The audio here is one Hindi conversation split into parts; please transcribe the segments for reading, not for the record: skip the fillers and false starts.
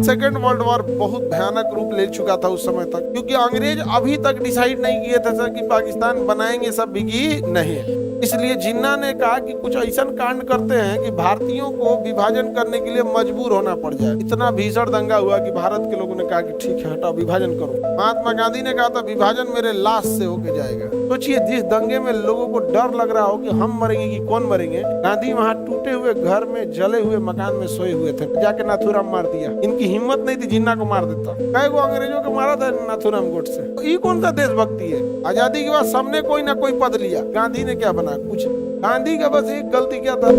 सेकेंड वर्ल्ड वॉर बहुत भयानक रूप ले चुका था उस समय तक, क्योंकि अंग्रेज अभी तक डिसाइड नहीं किए थे सर कि पाकिस्तान बनाएंगे सब बिकी नहीं। इसलिए जिन्ना ने कहा कि कुछ ऐसा कांड करते हैं कि भारतीयों को विभाजन करने के लिए मजबूर होना पड़ जाए। इतना भीषण दंगा हुआ कि भारत के लोगों ने कहा कि ठीक है हटाओ विभाजन करो। महात्मा गांधी ने कहा था विभाजन मेरे लाश से होके जाएगा। सोचिए जिस दंगे में लोगों को डर लग रहा हो कि हम मरेंगे कि कौन मरेंगे, गांधी वहाँ टूटे हुए घर में जले हुए मकान में सोए हुए थे, जाके नाथूराम मार दिया। इनकी हिम्मत नहीं थी जिन्ना को मार देता। कई को अंग्रेजों को मारा था नाथूराम गोड से। तो ये कौन सा देशभक्ति है? आजादी के बाद सबने कोई ना कोई पद लिया, गांधी ने क्या बना? कुछ। गांधी का बस एक गलती क्या था,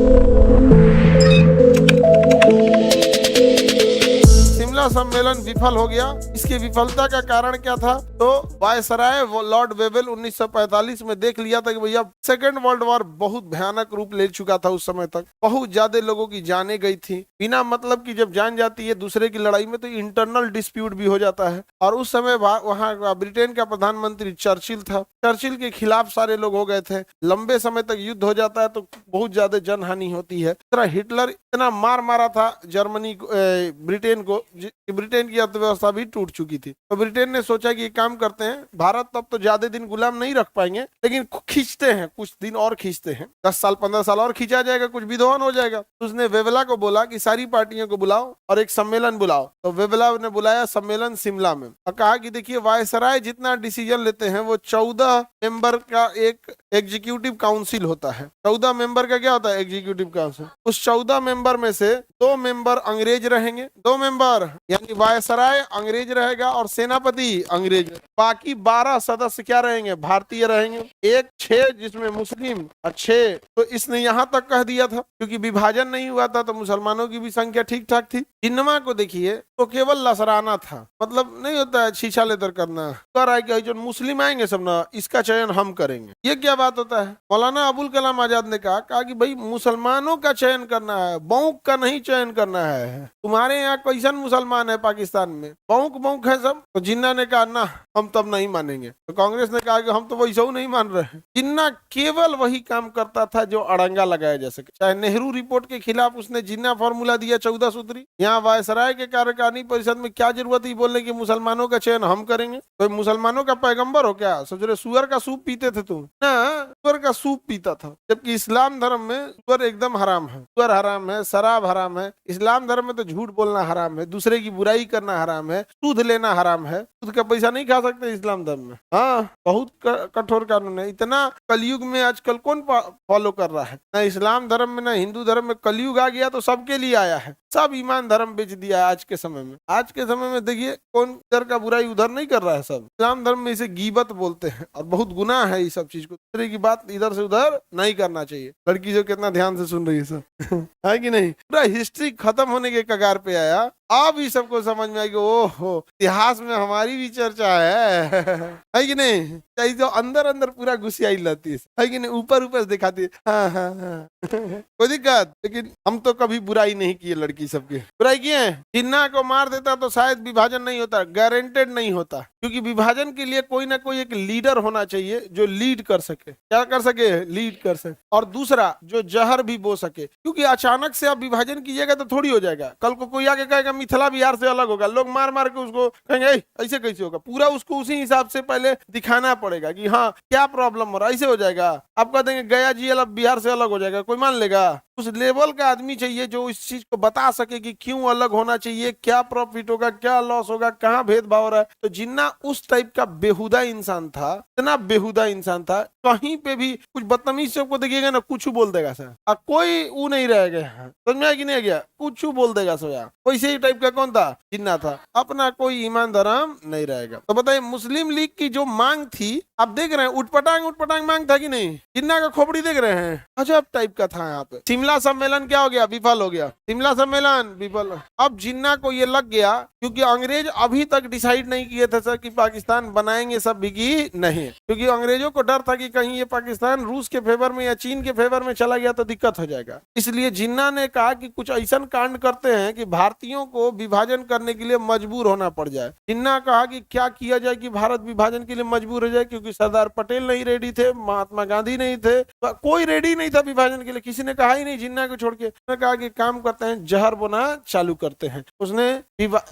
शिमला सम्मेलन विफल हो गया। इसकी विफलता का कारण क्या था? तो वायसराय लॉर्ड वेवेल 1945 में देख लिया था कि भैया सेकेंड वर्ल्ड वॉर बहुत भयानक रूप ले चुका था उस समय तक। बहुत ज्यादा लोगों की जाने गई थी बिना मतलब की। जब जान जाती है दूसरे की लड़ाई में तो इंटरनल डिस्प्यूट भी हो जाता है। और उस समय वहाँ ब्रिटेन का प्रधानमंत्री चर्चिल था। चर्चिल के खिलाफ सारे लोग हो गए थे। लंबे समय तक युद्ध हो जाता है तो बहुत ज्यादा जनहानि होती है। हिटलर इतना मार मारा था जर्मनी ब्रिटेन को, ब्रिटेन की अर्थव्यवस्था भी टूट चुकी थी। तो ब्रिटेन ने सोचा कि ये काम करते हैं, भारत तब तो ज्यादा दिन गुलाम नहीं रख पाएंगे, लेकिन खींचते हैं, कुछ दिन और खींचते हैं, 10 साल 15 साल और खींचा जाएगा, कुछ विद्वान हो जाएगा। तो उसने वेवेला को बोला कि सारी पार्टियों को बुलाओ और एक सम्मेलन बुलाओ। तो वेवेला ने बुलाया सम्मेलन शिमला में और कहा कि देखिए वायसराय जितना डिसीजन लेते हैं वो 14 मेंबर का एक एग्जीक्यूटिव काउंसिल होता है। 14 मेंबर का क्या होता है? Executive council. उस 14 मेंबर में से 2 मेंबर अंग्रेज रहेंगे, 2 मेंबर यानी वायसराय अंग्रेज रहेगा और सेनापति अंग्रेज। बाकी 12 सदस्य क्या रहेंगे? भारतीय रहेंगे। 6 जिसमें मुस्लिम और 6। तो इसने यहाँ तक कह दिया था क्योंकि विभाजन नहीं हुआ था तो मुसलमानों की भी संख्या ठीक ठाक थी। जिन्नमा को देखिए तो केवल लसराना था, मतलब नहीं होता है छीछा लेकर करना, कर आए कि जो मुस्लिम आएंगे सब ना इसका चयन हम करेंगे। ये क्या बात होता है? मौलाना अबुल कलाम आजाद ने कहा कि भाई मुसलमानों का चयन करना है, बौक का नहीं चयन करना है। तुम्हारे यहाँ कैसन मुसलमान है पाकिस्तान में? बौक बौक है सब। तो जिन्ना ने कहा ना हम तब नहीं मानेंगे। तो कांग्रेस ने कहा कि हम तो वैसा नहीं मान रहे हैं। जिन्ना केवल वही काम करता था जो अड़ंगा लगाया जा सके। चाहे नेहरू रिपोर्ट के खिलाफ उसने जिन्ना फॉर्मूला दिया 14 सूत्री। यहाँ वायसराय के कार्यकारिणी परिषद में क्या जरूरत है बोलने की मुसलमानों का चयन हम करेंगे? तो मुसलमानों का पैगंबर हो क्या? सोच रहे सुअर का सूप पीते थे तुम ना? सुअर का सूप पीता था, जबकि इस्लाम धर्म में सुअर एकदम हराम है। सुअर हराम है, शराब हराम है। इस्लाम धर्म में तो झूठ बोलना हराम है, दूसरे की बुराई करना हराम है, सूद लेना हराम है। सूद का पैसा नहीं खा सकते इस्लाम धर्म में। हाँ, बहुत कठोर कानून है। इतना कलयुग में आजकल कौन फॉलो कर रहा है? ना इस्लाम धर्म में ना हिंदू धर्म में। कलयुग आ गया तो सबके लिए आया है। सब ईमान धर्म बेच दिया है आज के समय में। आज के समय में देखिए कौन इधर का बुराई उधर नहीं कर रहा है। सब इस्लाम धर्म में इसे गीबत बोलते हैं और बहुत गुनाह है इस सब चीज को। दूसरे की बात इधर से उधर नहीं करना चाहिए। लड़की जो कितना ध्यान से सुन रही है सब है कि नहीं? पूरा हिस्ट्री खत्म होने के कगार पे आया। अब ही सबको समझ में आएगी ओहो इतिहास में हमारी भी चर्चा है कि नहीं? तो अंदर अंदर पूरा घुसियाई लाती है कि नहीं? ऊपर ऊपर दिखाती है हाँ हाँ हाँ कोई दिक्कत। लेकिन हम तो कभी बुराई नहीं किए, लड़की सबकी बुराई किए। जिन्ना को मार देता तो शायद विभाजन नहीं होता, गारंटेड नहीं होता, क्योंकि विभाजन के लिए कोई ना कोई एक लीडर होना चाहिए जो लीड कर सके। क्या कर सके? लीड कर सके। और दूसरा जो जहर भी बो सके, क्योंकि अचानक से आप विभाजन कीजिएगा तो थोड़ी हो जाएगा। कल को कोई आके कहेगा मिथिला बिहार से अलग होगा, लोग मार मार के उसको कहेंगे ऐसे कैसे होगा। पूरा उसको उसी हिसाब से पहले दिखाना पड़ेगा कि हाँ क्या प्रॉब्लम हो रहा है, ऐसे हो जाएगा। आप कह देंगे गया जी अलग बिहार से अलग हो जाएगा, कोई मान लेगा? उस लेवल का आदमी चाहिए जो इस चीज को बता सके कि क्यों अलग होना चाहिए, क्या प्रॉफिट होगा, क्या लॉस होगा, कहाँ भेदभाव हो रहा है। तो जिन्ना उस टाइप का बेहुदा इंसान था, इतना बेहुदा इंसान था। कहीं पे भी कुछ बदतमीज सबको देखिएगा ना कुछ बोल देगा सर, और कोई वो नहीं रहेगा। समझ में आया कि नहीं गया? कुछ बोल देगा सोया। वैसे ही टाइप का कौन था? जिन्ना था। अपना कोई ईमान धर्म नहीं रहेगा। तो बताइए मुस्लिम लीग की जो मांग थी, आप देख रहे हैं उठपटांग मांग था कि नहीं? जिन्ना का खोपड़ी देख रहे हैं, अजब टाइप का था। यहाँ पे शिमला सम्मेलन क्या हो गया? विफल हो गया। शिमला सम्मेलन विफल। अब जिन्ना को ये लग गया क्योंकि अंग्रेज अभी तक डिसाइड नहीं किए थे सर कि पाकिस्तान बनाएंगे सब बिकी नहीं, क्योंकि अंग्रेजों को डर था कि कहीं ये पाकिस्तान रूस के फेवर में या चीन के फेवर में चला गया तो दिक्कत हो जाएगा। इसलिए जिन्ना ने कहा कि कुछ ऐसा कांड करते हैं कि भारतीयों को विभाजन करने के लिए मजबूर होना पड़ जाए। जिन्ना कहा कि क्या किया जाए कि भारत विभाजन के लिए मजबूर हो जाए, क्योंकि क्योंकि सरदार पटेल नहीं रेडी थे, महात्मा गांधी नहीं थे, कोई रेडी नहीं था विभाजन के लिए। किसी ने कहा ही नहीं जिन्ना को छोड़ के, उसने कहा कि काम करते हैं, जहर बोना चालू करते हैं। उसने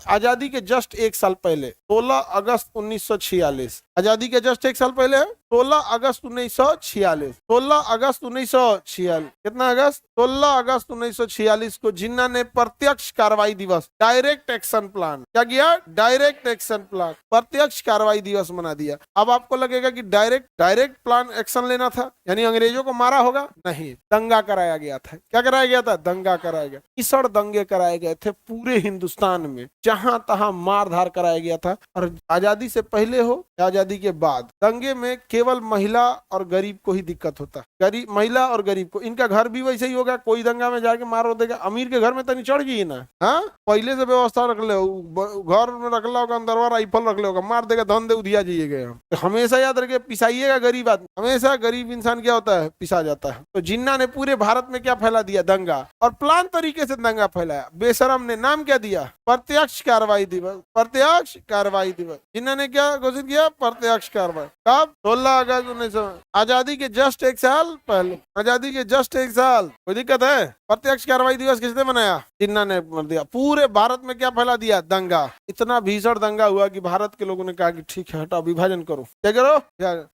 आजादी के जस्ट एक साल पहले 16 अगस्त 1946, आजादी के जस्ट एक साल पहले 16 अगस्त 1946, 16 अगस्त 1946, कितना अगस्त, 16 अगस्त 1946 को जिन्ना ने प्रत्यक्ष कार्रवाई दिवस, डायरेक्ट एक्शन प्लान, क्या किया, डायरेक्ट एक्शन प्लान, प्रत्यक्ष कार्रवाई दिवस बना दिया। अब आपको लगेगा कि डायरेक्ट प्लान एक्शन लेना था, यानी अंग्रेजों को मारा होगा, नहीं, दंगा कराया गया था। क्या कराया गया था, दंगा कराया गया। भीषण दंगे कराए गए थे पूरे हिंदुस्तान में, जहां तहां मारधार कराया गया था। और आजादी से पहले हो या आजादी के बाद, दंगे में केवल महिला और गरीब को ही दिक्कत होता, गरीब, महिला और गरीब को। इनका घर भी वैसे ही होगा, कोई दंगा में जाके मारो देगा, अमीर के घर में तो नहीं चढ़ गई ना, हाँ, पहले से व्यवस्था रख ले, घर में रख लो, अंदरवा राइफल रख लो, मार देगा, धंधे उधिया जाइएगा। तो हमेशा याद रखिए, पिसाइएगा गरीब आदमी, हमेशा गरीब इंसान क्या होता है, पिसा जाता है। तो जिन्ना ने पूरे भारत में क्या फैला दिया, दंगा, और प्लान तरीके से दंगा फैलाया। बेशरम ने नाम क्या दिया, प्रत्यक्ष कार्रवाई दिवस, प्रत्यक्ष कार्रवाई दिवस। जिन्ना ने क्या घोषित किया, प्रत्यक्ष कार्रवाई। कब, 16 अगस्त 1900, आजादी के जस्ट एक साल पहले, आजादी के जस्ट एक साल। कोई दिक्कत है, प्रत्यक्ष कार्रवाई दिवस किसने बनाया, जिन्ना ने कर दिया। पूरे भारत में क्या फैला दिया, दंगा। इतना भीषण दंगा हुआ कि भारत के लोगों ने कहा कि ठीक है, हटाओ, विभाजन करो। क्या करो,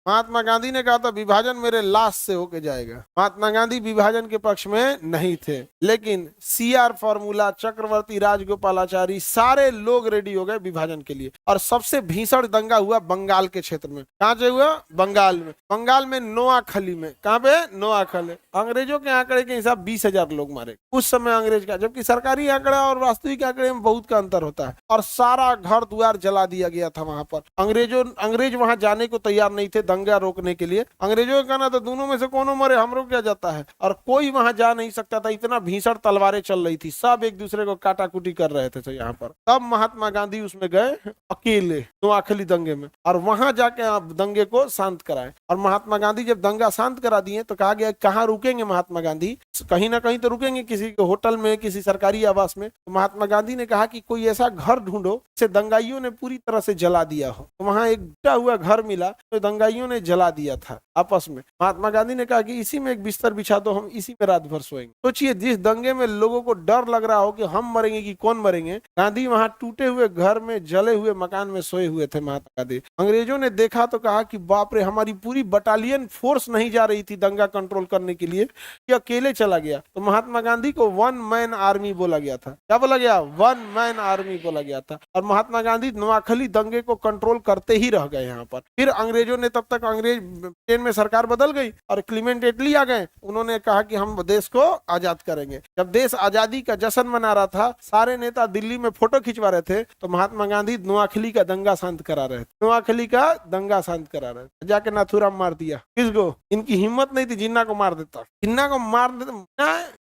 महात्मा गांधी ने कहा था विभाजन मेरे लाश से होके जाएगा। महात्मा गांधी विभाजन के पक्ष में नहीं थे, लेकिन CR फॉर्मूला, चक्रवर्ती राजगोपालाचारी, सारे लोग रेडी हो गए विभाजन के लिए। और सबसे भीषण दंगा हुआ बंगाल के क्षेत्र में। कहाँ से हुआ, बंगाल में। बंगाल में नोआखली में, कहाँ पे, नोआखली। अंग्रेजों के आंकड़े के हिसाब 20,000 लोग मारे उस समय अंग्रेज का, जबकि सरकारी आंकड़ा और वास्तविक आंकड़े में बहुत का अंतर होता है। और सारा घर द्वार जला दिया गया था वहां पर। अंग्रेज वहां जाने को तैयार नहीं थे दंगा रोकने के लिए। अंग्रेजों का कहना था दोनों में से कौन मरे, हमरो क्या जाता है। और कोई वहां जा नहीं सकता था, इतना भीषण तलवारें चल रही थी, सब एक दूसरे को काटाकुटी कर रहे थे। तो यहाँ पर तब महात्मा गांधी उसमें गए अकेले नोआखली दंगे में, और वहां जाके दंगे को शांत कराए। और महात्मा गांधी जब दंगा शांत करा दिए तो कहा गया कहाँ रुकेंगे महात्मा गांधी, कहीं ना कहीं तो रुकेंगे, किसी होटल में, किसी सरकारी आवास में। तो महात्मा गांधी ने कहा कि कोई ऐसा घर ढूंढो जिसे दंगाइयों ने पूरी तरह से जला दिया हो। तो वहां एक टूटा हुआ घर मिला, तो दंगाइयों ने जला दिया था आपस में। महात्मा गांधी ने कहा कि इसी में एक बिस्तर बिछा दो, हम इसी में रात भर सोएंगे। सोचिए, जिस दंगे में लोगों को डर लग रहा हो कि हम मरेंगे कि कौन मरेंगे, गांधी वहां टूटे हुए घर में, जले हुए मकान में सोए हुए थे महात्मा गांधी। अंग्रेजों ने देखा तो कहा कि बाप रे, हमारी पूरी बटालियन फोर्स नहीं जा रही थी दंगा कंट्रोल करने के लिए, कि अकेले चला गया। तो महात्मा गांधी को 1 मैन आर्मी बोला गया था। क्या बोला गया, 1 मैन आर्मी बोला गया था। और महात्मा गांधी नोआखली दंगे को कंट्रोल करते ही रह गए यहाँ पर। फिर अंग्रेजों ने, तब तक अंग्रेज ब्रिटेन में सरकार बदल गई और क्लीमेंट एटली आ गए। उन्होंने कहा कि हम देश को आजाद करेंगे। जब देश आजादी का जश्न मना रहा था, सारे नेता दिल्ली में फोटो खिंचवा रहे थे, तो महात्मा गांधी नोआखली का दंगा शांत करा रहे थे। नोआखली का दंगा शांत करा रहे थे। जाके नाथूराम मार दिया। किसको, इनकी हिम्मत नहीं थी, जिन्ना को मार देता, जिन्ना को मार देता,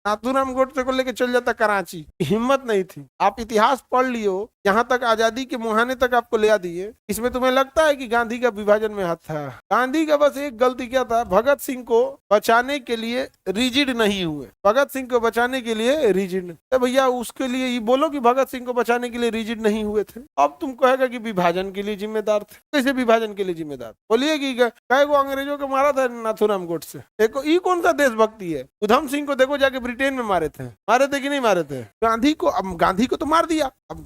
नाथूराम गोडसे को लेके चल जाता कराची। हिम्मत नहीं थी। आप इतिहास पढ़ लियो, यहाँ तक आजादी के मुहाने तक आपको ले दिए। इसमें तुम्हें लगता है कि गांधी का विभाजन में हाथ था? गांधी का बस एक गलती क्या था, भगत सिंह को बचाने के लिए रिजिड नहीं हुए। भगत सिंह को बचाने के लिए रिजिड, तो भैया उसके लिए ये बोलो कि भगत सिंह को बचाने के लिए रिजिड नहीं हुए थे। अब तुम कहेगा कि विभाजन के लिए जिम्मेदार थे। कैसे विभाजन के लिए जिम्मेदार, बोलिए कि कई को अंग्रेजों को मारा था नाथूराम गोडसे। देखो ये कौन सा देशभक्ति है। उधम सिंह को देखो जाके ब्रिटेन में मारे थे कि नहीं मारे थे। गांधी को, अब गांधी को तो मार दिया। अब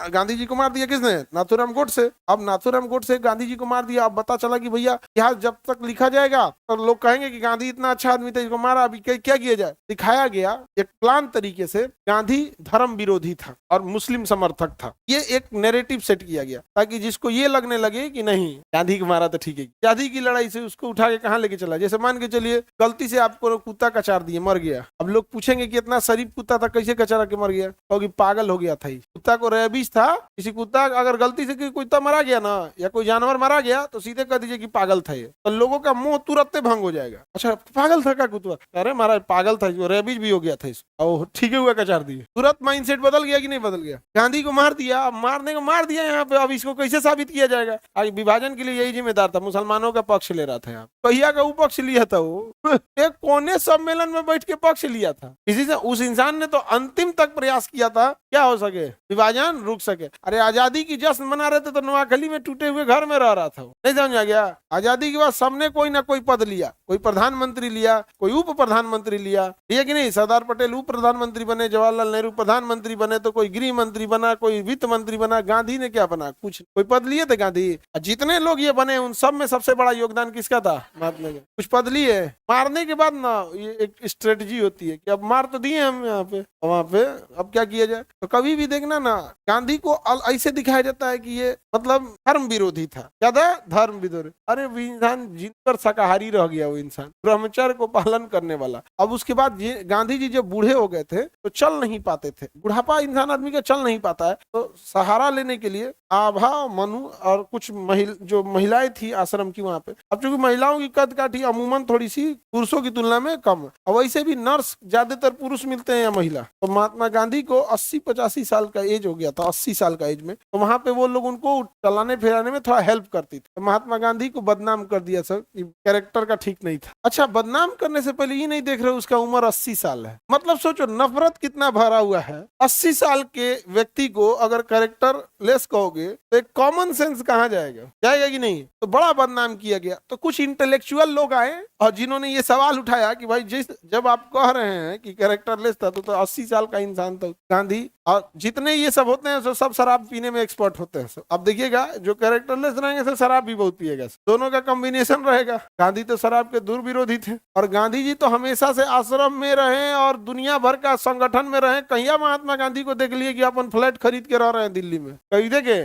गांधी जी को मार दिया किसने, नाथूराम गोडसे। अब नाथूराम गोडसे गांधी जी को मार दिया। अब पता चला कि भैया इतिहास जब तक लिखा जाएगा तो लोग कहेंगे कि गांधी इतना अच्छा आदमी था, इसको मारा। अभी क्या किया जाए, दिखाया गया एक प्लान तरीके से गांधी धर्म विरोधी था और मुस्लिम समर्थक था। ये एक नैरेटिव सेट किया गया ताकि जिसको ये लगने लगे कि नहीं गांधी को मारा तो ठीक है। गांधी की लड़ाई से उसको उठा के कहाँ लेके चला। जैसे मान के चलिए गलती से आपको कुत्ता कचार दिए, मर गया। अब लोग पूछेंगे कि इतना शरीफ कुत्ता था, कैसे कचारा के मर गया, क्योंकि पागल हो गया था। कुत्ता को रेबीज था। किसी कुत्ता अगर गलती से कुत्ता मारा गया ना, या कोई जानवर मारा गया, तो सीधे कह दीजिए कि पागल था ये, तो लोगों का मुंह तुरंत भंग हो जाएगा। अच्छा पागल था क्या कुत्ता, अरे महाराज पागल था, रेबीज भी हो गया था इसको, ठीक है हुआ कचार दिए। तुरंत माइंडसेट बदल गया कि नहीं बदल गया। गांधी को मार दिया, अब मारने को मार दिया यहाँ पे। अब इसको कैसे साबित किया जाएगा। आज विभाजन के लिए यही जिम्मेदार था, मुसलमानों का पक्ष ले रहा था। यहाँ कहिया का पक्ष लिया था वो एक कोने सम्मेलन में बैठ के पक्ष लिया था। इसी से उस इंसान ने तो अंतिम तक प्रयास किया था क्या हो सके, विभाजन रुक सके। अरे आजादी की जश्न मना रहे थे तो नोआखली में टूटे हुए घर में रह रहा था, नहीं समझ आ गया। आजादी के बाद सबने कोई ना कोई पद लिया, कोई प्रधानमंत्री लिया, कोई उप प्रधानमंत्री लिया, ठीक है कि नहीं। सरदार पटेल उप प्रधानमंत्री बने, जवाहरलाल नेहरू प्रधानमंत्री बने, तो कोई गृह मंत्री बना, कोई वित्त मंत्री बना। गांधी ने क्या बना, कुछ कोई पद लिए थे गांधी। जितने लोग ये बने उन सब में सबसे बड़ा योगदान किसका था, महात्मा गांधी। कुछ पद लिए, मारने के बाद ना ये एक स्ट्रेटजी होती है कि अब मार तो दिए हम यहाँ पे, वहां पे अब क्या किया जाए। तो कभी भी देखना ना, गांधी को ऐसे दिखाया जाता है कि ये मतलब धर्म विरोधी था। क्या था, धर्म विरोधी। अरे वो इंसान जिनकर शाकाहारी रह गया, वो इंसान ब्रह्मचर्य को पालन करने वाला। अब उसके बाद गांधी जी जब बूढ़े हो गए थे तो चल नहीं पाते थे। बुढ़ापा इंसान आदमी का चल नहीं पाता है, तो सहारा लेने के लिए आभा, मनु और कुछ जो महिलाएं थी आश्रम की वहां पे। अब चूंकि महिलाओं की कद काठी अमूमन थोड़ी सी पुरुषों की तुलना में कम, और वैसे भी नर्स ज्यादातर पुरुष मिलते हैं या महिला। तो महात्मा गांधी को 80-85 साल का एज हो गया था, 80 साल का एज में। तो वहां पे वो लोग उनको चलाने फिराने में थोड़ा हेल्प करती थी। तो महात्मा गांधी को बदनाम कर दिया सर, कैरेक्टर का ठीक नहीं था। अच्छा, बदनाम करने से पहले ये नहीं देख रहे उसका उम्र 80 साल है। मतलब सोचो नफरत कितना भरा हुआ है। 80 साल के व्यक्ति को अगर कैरेक्टर लेस कहोगे तो एक कॉमन सेंस कहाँ जाएगा, जाएगा कि नहीं। तो बड़ा बदनाम किया गया। तो कुछ इंटेलेक्चुअल लोग आए और जिन्होंने ये सवाल उठाया कि भाई जब आप कह रहे हैं कि कैरेक्टर लेस था, तो 80 साल का इंसान था गांधी। और जितने ये सब होते हैं सब शराब पीने में एक्सपर्ट होते हैं। अब देखिएगा जो कैरेक्टरलेस रहेंगे तो शराब भी बहुत पिएगा, दोनों का कॉम्बिनेशन रहेगा। गांधी तो शराब के दूर विरोधी थे, और गांधी जी तो हमेशा से आश्रम में रहे और दुनिया भर का संगठन में रहे। कहिया महात्मा गांधी को देख लिए कि अपन फ्लैट खरीद के रह रहे हैं दिल्ली में, कहीं देखे,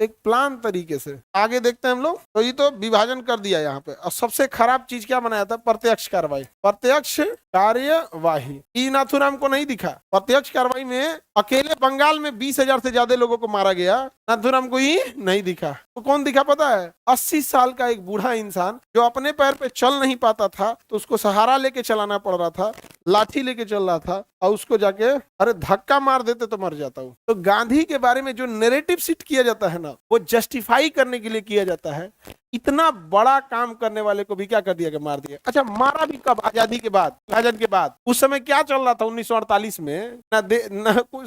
एक प्लान तरीके से। आगे देखते हैं हम लोग। तो ये तो विभाजन कर दिया यहाँ पे। और सबसे खराब चीज क्या बनाया था, प्रत्यक्ष कार्रवाई। प्रत्यक्ष कार्यवाही नाथूराम को नहीं दिखा। प्रत्यक्ष कार्रवाई में अकेले बंगाल में 20,000 से ज्यादा लोगों को मारा गया, नाथूराम को ही नहीं दिखा। तो कौन दिखा पता है, 80 साल का एक बूढ़ा इंसान जो अपने पैर पे चल नहीं पाता था, तो उसको सहारा लेके चलाना पड़ रहा था, लाठी लेके चल रहा था, और उसको जाके अरे धक्का मार देते तो मर जाता हूँ। तो गांधी के बारे में जो नैरेटिव सेट किया जाता है ना, वो जस्टिफाई करने के लिए किया जाता है। इतना बड़ा काम करने वाले को भी क्या कर दिया कि मार दिया। अच्छा, मारा भी कब, आजादी के बाद, विभाजन के बाद। उस समय क्या चल रहा था 1948 में,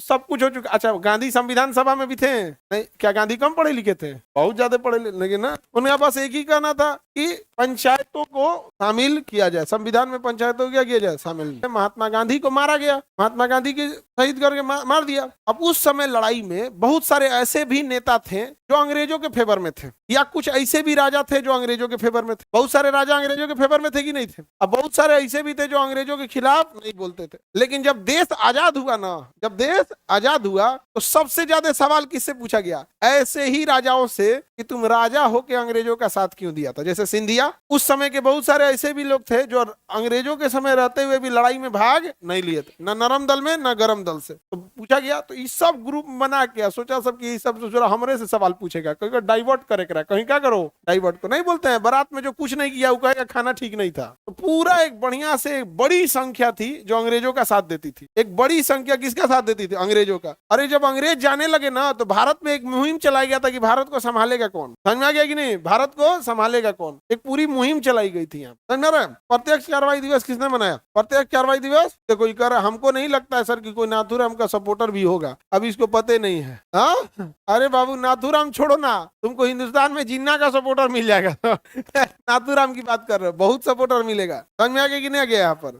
सब कुछ हो चुका। अच्छा, गांधी संविधान सभा में भी थे नहीं, क्या गांधी कम पढ़े लिखे थे, बहुत ज्यादा पढ़े लिखे ना। उनके पास एक ही कहना था कि पंचायतों को शामिल किया जाए, संविधान में पंचायतों को क्या किया जाए, शामिल। महात्मा गांधी को मारा गया, महात्मा गांधी की शहीद करके मार दिया। अब उस समय लड़ाई में बहुत सारे ऐसे भी नेता थे जो अंग्रेजों के फेवर में थे, या कुछ ऐसे भी राजा थे जो अंग्रेजों के फेवर में थे। बहुत सारे राजा अंग्रेजों के फेवर में थे कि नहीं थे। अब बहुत सारे ऐसे भी थे जो अंग्रेजों के खिलाफ नहीं बोलते थे। लेकिन जब देश आजाद हुआ ना, जब देश आजाद हुआ, तो सबसे ज्यादा सवाल किससे पूछा गया, ऐसे ही राजाओं से, कि तुम राजा होके अंग्रेजों का साथ क्यों दिया था। जैसे सिंधिया, उस समय के बहुत सारे ऐसे भी लोग थे जो अंग्रेजों के समय रहते हुए भी लड़ाई में भाग नहीं लिए थे, न नरम दल में न गरम दल से। तो पूछा गया, तो ये सब ग्रुप बना के सोचा सब कि सब हमरे से सवाल पूछेगा, कहीं डाइवर्ट करे, कहीं क्या करो, डाइवर्ट को नहीं बोलते हैं। बारात में जो कुछ नहीं किया वो कहेगा खाना ठीक नहीं था। तो पूरा एक बढ़िया से एक बड़ी संख्या थी जो अंग्रेजों का साथ देती थी। एक बड़ी संख्या किसका साथ देती थी, अंग्रेजों का। अरे जब अंग्रेज जाने लगे ना, तो भारत में एक मुहिम चलाया गया था कि भारत को संभालेगा कौन, समझ में आ गया कि नहीं, भारत को संभालेगा कौन। एक पूरी मुहिम चलाई गई थी यहाँ, समझ में आ रहा है। प्रत्यक्ष कार्रवाई दिवस किसने मनाया, प्रत्यक्ष कार्रवाई दिवस। तो कोई कर, हमको नहीं लगता है सर कि कोई नाथूराम का सपोर्टर भी होगा, अभी इसको पता नहीं है। हाँ, अरे बाबू नाथूराम छोड़ो ना, तुमको हिंदुस्तान में जिन्ना का सपोर्टर मिल जाएगा। नाथूराम की बात कर रहे हो, बहुत सपोर्टर मिलेगा, समझ में आ गया कि नहीं आ गया यहाँ पर।